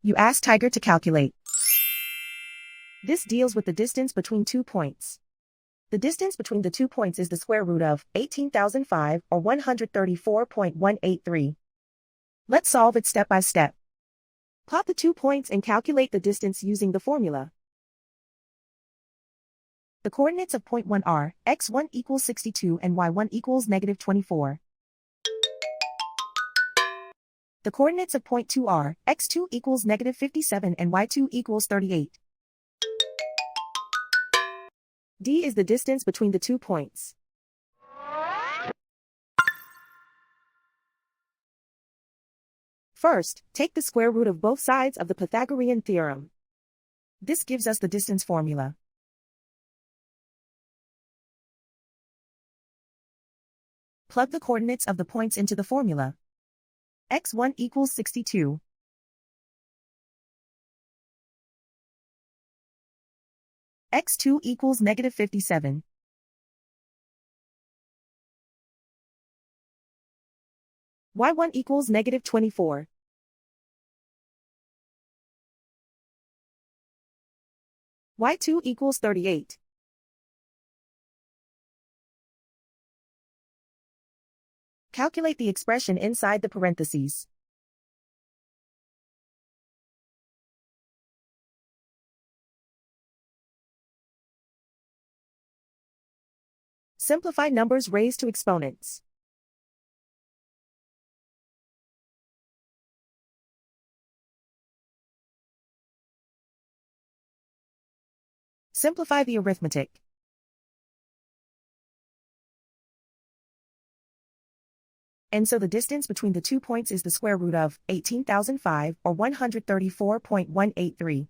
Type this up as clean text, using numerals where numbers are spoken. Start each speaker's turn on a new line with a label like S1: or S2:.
S1: You ask Tiger to calculate. This deals with the distance between 2 points. The distance between the 2 points is the square root of 18,005 or 134.183. Let's solve it step by step. Plot the 2 points and calculate the distance using the formula. The coordinates of point 1 are x1 equals 62 and y1 equals negative 24. The coordinates of point 2 are x2 equals negative 57 and y2 equals 38. D is the distance between the 2 points. First, take the square root of both sides of the Pythagorean theorem. This gives us the distance formula. Plug the coordinates of the points into the formula. x1 equals 62. x2 equals negative 57. y1 equals negative 24. y2 equals 38. Calculate the expression inside the parentheses. Simplify numbers raised to exponents. Simplify the arithmetic. And so the distance between the 2 points is the square root of 18,005 or 134.183.